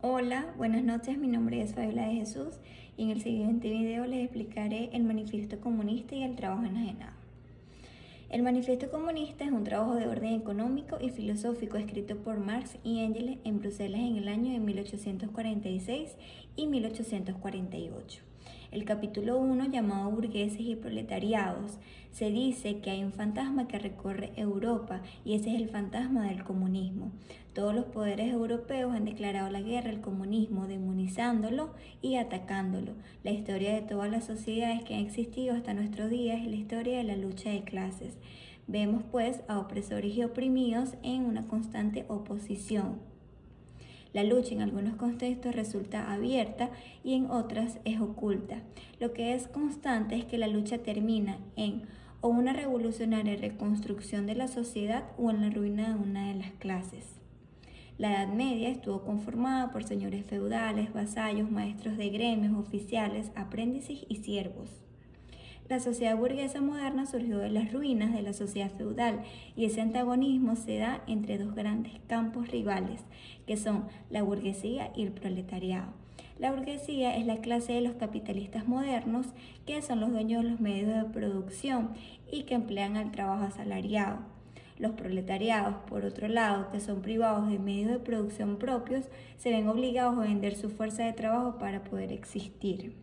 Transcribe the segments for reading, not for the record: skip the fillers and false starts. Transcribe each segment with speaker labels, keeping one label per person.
Speaker 1: Hola, buenas noches, mi nombre es Fabiola de Jesús y en el siguiente video les explicaré el Manifiesto Comunista y el trabajo enajenado. El Manifiesto Comunista es un trabajo de orden económico y filosófico escrito por Marx y Engels en Bruselas en el año de 1846 y 1848. El capítulo 1, llamado Burgueses y Proletariados, se dice que hay un fantasma que recorre Europa y ese es el fantasma del comunismo. Todos los poderes europeos han declarado la guerra al comunismo, demonizándolo y atacándolo. La historia de todas las sociedades que han existido hasta nuestros días es la historia de la lucha de clases. Vemos pues a opresores y oprimidos en una constante oposición. La lucha en algunos contextos resulta abierta y en otras es oculta. Lo que es constante es que la lucha termina en o una revolucionaria reconstrucción de la sociedad o en la ruina de una de las clases. La Edad Media estuvo conformada por señores feudales, vasallos, maestros de gremios, oficiales, aprendices y siervos. La sociedad burguesa moderna surgió de las ruinas de la sociedad feudal y ese antagonismo se da entre dos grandes campos rivales, que son la burguesía y el proletariado. La burguesía es la clase de los capitalistas modernos, que son los dueños de los medios de producción y que emplean al trabajo asalariado. Los proletariados, por otro lado, que son privados de medios de producción propios, se ven obligados a vender su fuerza de trabajo para poder existir.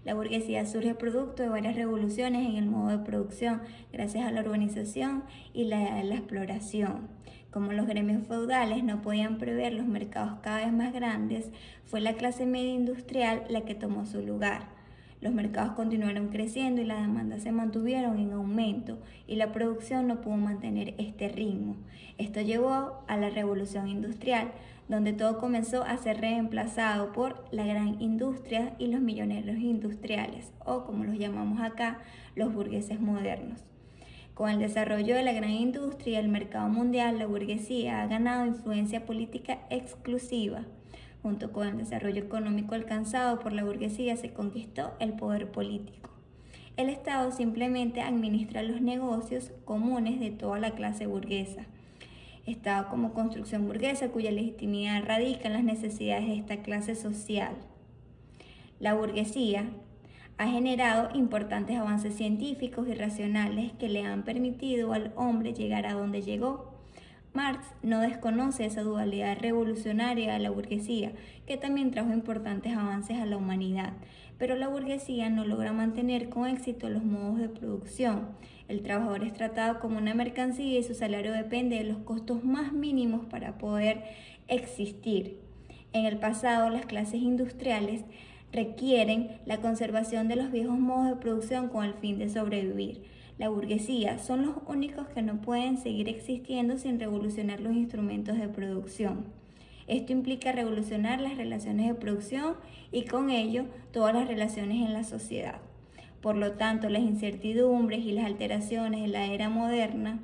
Speaker 1: La burguesía surge producto de varias revoluciones en el modo de producción, gracias a la urbanización y la exploración. Como los gremios feudales no podían prever los mercados cada vez más grandes, fue la clase media industrial la que tomó su lugar. Los mercados continuaron creciendo y las demandas se mantuvieron en aumento y la producción no pudo mantener este ritmo. Esto llevó a la revolución industrial, donde todo comenzó a ser reemplazado por la gran industria y los millonarios industriales, o como los llamamos acá, los burgueses modernos. Con el desarrollo de la gran industria y el mercado mundial, la burguesía ha ganado influencia política exclusiva. Junto con el desarrollo económico alcanzado por la burguesía se conquistó el poder político. El Estado simplemente administra los negocios comunes de toda la clase burguesa. Estado como construcción burguesa cuya legitimidad radica en las necesidades de esta clase social. La burguesía ha generado importantes avances científicos y racionales que le han permitido al hombre llegar a donde llegó. Marx no desconoce esa dualidad revolucionaria de la burguesía, que también trajo importantes avances a la humanidad, pero la burguesía no logra mantener con éxito los modos de producción. El trabajador es tratado como una mercancía y su salario depende de los costos más mínimos para poder existir. En el pasado, las clases industriales requieren la conservación de los viejos modos de producción con el fin de sobrevivir. La burguesía son los únicos que no pueden seguir existiendo sin revolucionar los instrumentos de producción. Esto implica revolucionar las relaciones de producción y con ello todas las relaciones en la sociedad. Por lo tanto, las incertidumbres y las alteraciones de la era moderna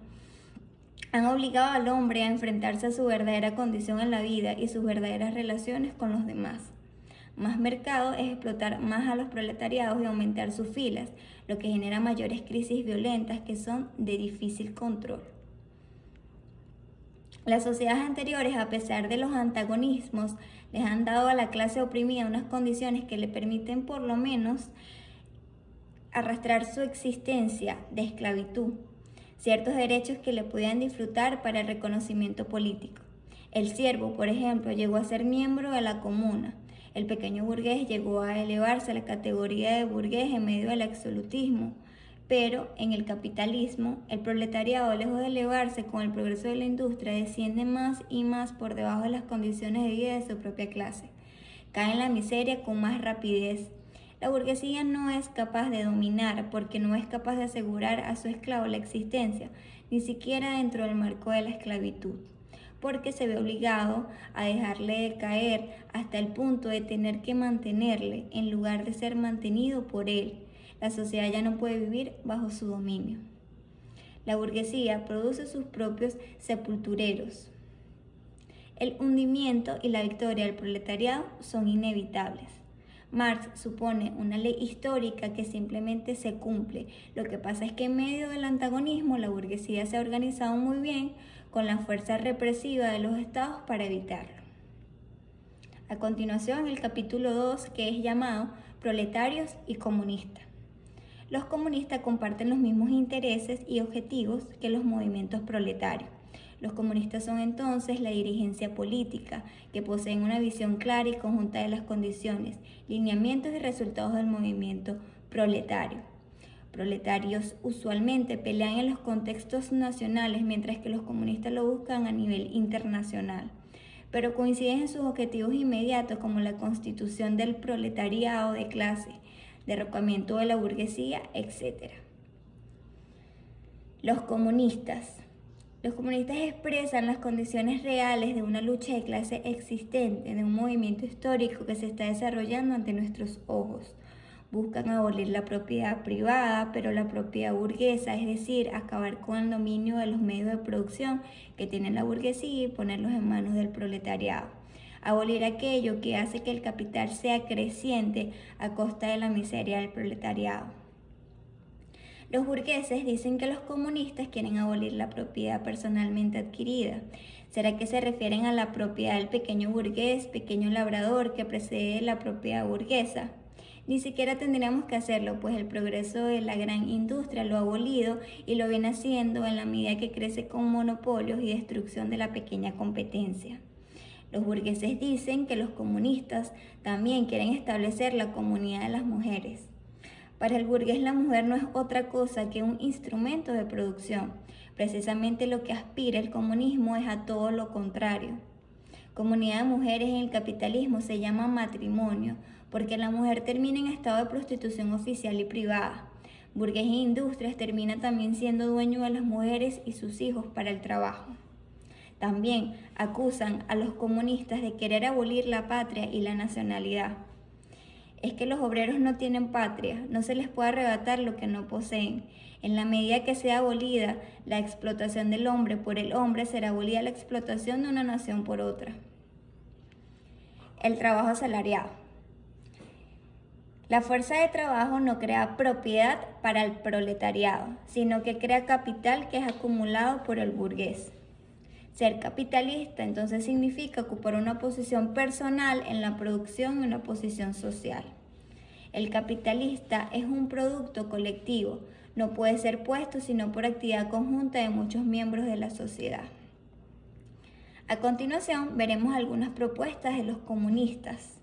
Speaker 1: han obligado al hombre a enfrentarse a su verdadera condición en la vida y sus verdaderas relaciones con los demás. Más mercado es explotar más a los proletariados y aumentar sus filas, lo que genera mayores crisis violentas que son de difícil control. Las sociedades anteriores, a pesar de los antagonismos, les han dado a la clase oprimida unas condiciones que le permiten por lo menos arrastrar su existencia de esclavitud, ciertos derechos que le podían disfrutar para el reconocimiento político. El siervo, por ejemplo, llegó a ser miembro de la comuna. El pequeño burgués llegó a elevarse a la categoría de burgués en medio del absolutismo. Pero en el capitalismo, el proletariado, lejos de elevarse con el progreso de la industria, desciende más y más por debajo de las condiciones de vida de su propia clase. Cae en la miseria con más rapidez. La burguesía no es capaz de dominar porque no es capaz de asegurar a su esclavo la existencia, ni siquiera dentro del marco de la esclavitud, porque se ve obligado a dejarle caer hasta el punto de tener que mantenerle en lugar de ser mantenido por él. La sociedad ya no puede vivir bajo su dominio. La burguesía produce sus propios sepultureros. El hundimiento y la victoria del proletariado son inevitables. Marx supone una ley histórica que simplemente se cumple. Lo que pasa es que en medio del antagonismo la burguesía se ha organizado muy bien con la fuerza represiva de los estados para evitarlo. A continuación, el capítulo 2, que es llamado Proletarios y Comunistas. Los comunistas comparten los mismos intereses y objetivos que los movimientos proletarios. Los comunistas son entonces la dirigencia política, que poseen una visión clara y conjunta de las condiciones, lineamientos y resultados del movimiento proletario. Proletarios usualmente pelean en los contextos nacionales, mientras que los comunistas lo buscan a nivel internacional, pero coinciden en sus objetivos inmediatos como la constitución del proletariado de clase, derrocamiento de la burguesía, etc. Los comunistas expresan las condiciones reales de una lucha de clase existente, de un movimiento histórico que se está desarrollando ante nuestros ojos. Buscan abolir la propiedad privada, pero la propiedad burguesa, es decir, acabar con el dominio de los medios de producción que tiene la burguesía y ponerlos en manos del proletariado. Abolir aquello que hace que el capital sea creciente a costa de la miseria del proletariado. Los burgueses dicen que los comunistas quieren abolir la propiedad personalmente adquirida. ¿Será que se refieren a la propiedad del pequeño burgués, pequeño labrador que precede la propiedad burguesa? Ni siquiera tendríamos que hacerlo, pues el progreso de la gran industria lo ha abolido y lo viene haciendo en la medida que crece con monopolios y destrucción de la pequeña competencia. Los burgueses dicen que los comunistas también quieren establecer la comunidad de las mujeres. Para el burgués la mujer no es otra cosa que un instrumento de producción. Precisamente lo que aspira el comunismo es a todo lo contrario. Comunidad de mujeres en el capitalismo se llama matrimonio, porque la mujer termina en estado de prostitución oficial y privada. Burgués e industrias termina también siendo dueño de las mujeres y sus hijos para el trabajo. También acusan a los comunistas de querer abolir la patria y la nacionalidad. Es que los obreros no tienen patria, no se les puede arrebatar lo que no poseen. En la medida que sea abolida la explotación del hombre por el hombre, será abolida la explotación de una nación por otra. El trabajo asalariado. La fuerza de trabajo no crea propiedad para el proletariado, sino que crea capital que es acumulado por el burgués. Ser capitalista entonces significa ocupar una posición personal en la producción y una posición social. El capitalista es un producto colectivo, no puede ser puesto sino por actividad conjunta de muchos miembros de la sociedad. A continuación veremos algunas propuestas de los comunistas.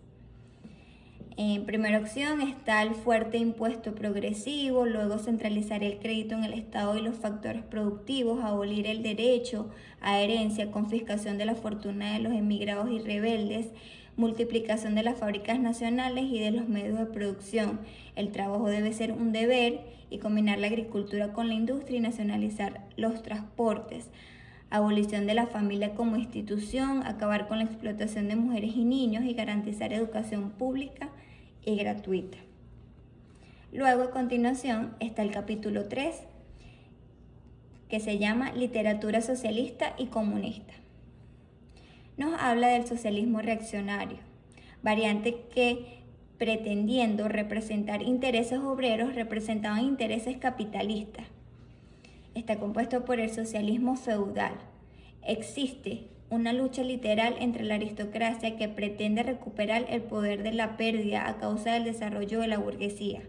Speaker 1: En primera opción está el fuerte impuesto progresivo, luego centralizar el crédito en el Estado y los factores productivos, abolir el derecho a herencia, confiscación de la fortuna de los emigrados y rebeldes, multiplicación de las fábricas nacionales y de los medios de producción. El trabajo debe ser un deber y combinar la agricultura con la industria y nacionalizar los transportes. Abolición de la familia como institución, acabar con la explotación de mujeres y niños y garantizar educación pública y gratuita. Luego, a continuación, está el capítulo 3, que se llama Literatura socialista y comunista. Nos habla del socialismo reaccionario, variante que, pretendiendo representar intereses obreros, representaban intereses capitalistas. Está compuesto por el socialismo feudal. Existe una lucha literal entre la aristocracia que pretende recuperar el poder de la pérdida a causa del desarrollo de la burguesía.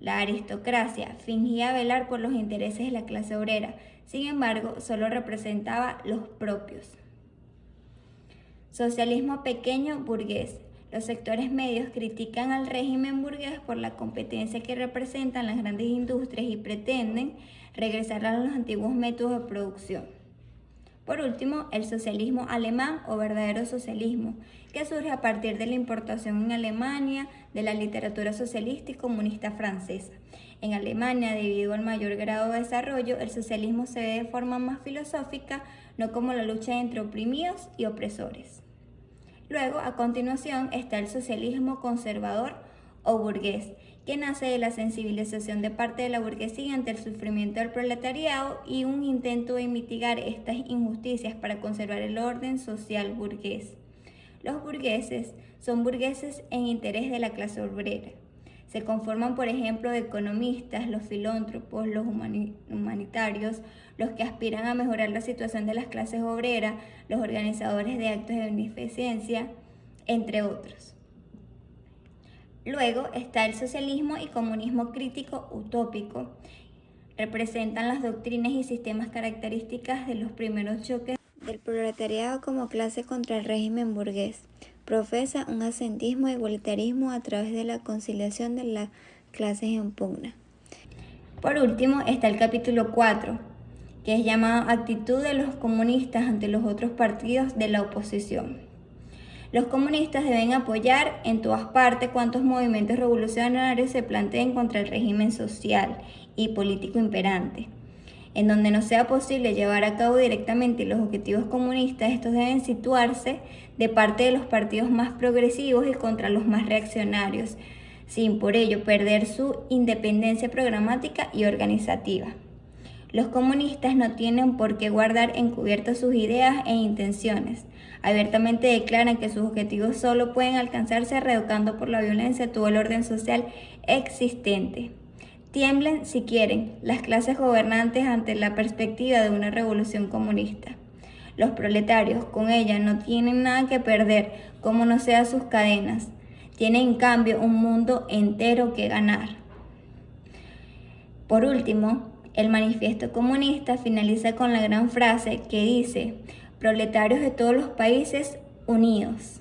Speaker 1: La aristocracia fingía velar por los intereses de la clase obrera, sin embargo, solo representaba los propios. Socialismo pequeño burgués. Los sectores medios critican al régimen burgués por la competencia que representan las grandes industrias y pretenden regresar a los antiguos métodos de producción. Por último, el socialismo alemán o verdadero socialismo, que surge a partir de la importación en Alemania de la literatura socialista y comunista francesa. En Alemania, debido al mayor grado de desarrollo, el socialismo se ve de forma más filosófica, no como la lucha entre oprimidos y opresores. Luego, a continuación, está el socialismo conservador o burgués, que nace de la sensibilización de parte de la burguesía ante el sufrimiento del proletariado y un intento de mitigar estas injusticias para conservar el orden social burgués. Los burgueses son burgueses en interés de la clase obrera. Se conforman, por ejemplo, de economistas, los filántropos, los humanitarios, los que aspiran a mejorar la situación de las clases obreras, los organizadores de actos de beneficencia, entre otros. Luego está el socialismo y comunismo crítico utópico. Representan las doctrinas y sistemas características de los primeros choques del proletariado como clase contra el régimen burgués. Profesa un ascentismo e igualitarismo a través de la conciliación de las clases en pugna. Por último está el capítulo 4, que es llamado Actitud de los comunistas ante los otros partidos de la oposición. Los comunistas deben apoyar en todas partes cuantos movimientos revolucionarios se planteen contra el régimen social y político imperante. En donde no sea posible llevar a cabo directamente los objetivos comunistas, estos deben situarse de parte de los partidos más progresivos y contra los más reaccionarios, sin por ello perder su independencia programática y organizativa. Los comunistas no tienen por qué guardar encubiertas sus ideas e intenciones. Abiertamente declaran que sus objetivos solo pueden alcanzarse reeducando por la violencia todo el orden social existente. Tiemblen, si quieren, las clases gobernantes ante la perspectiva de una revolución comunista. Los proletarios, con ella, no tienen nada que perder, como no sea sus cadenas. Tienen, en cambio, un mundo entero que ganar. Por último, el manifiesto comunista finaliza con la gran frase que dice: proletarios de todos los países unidos.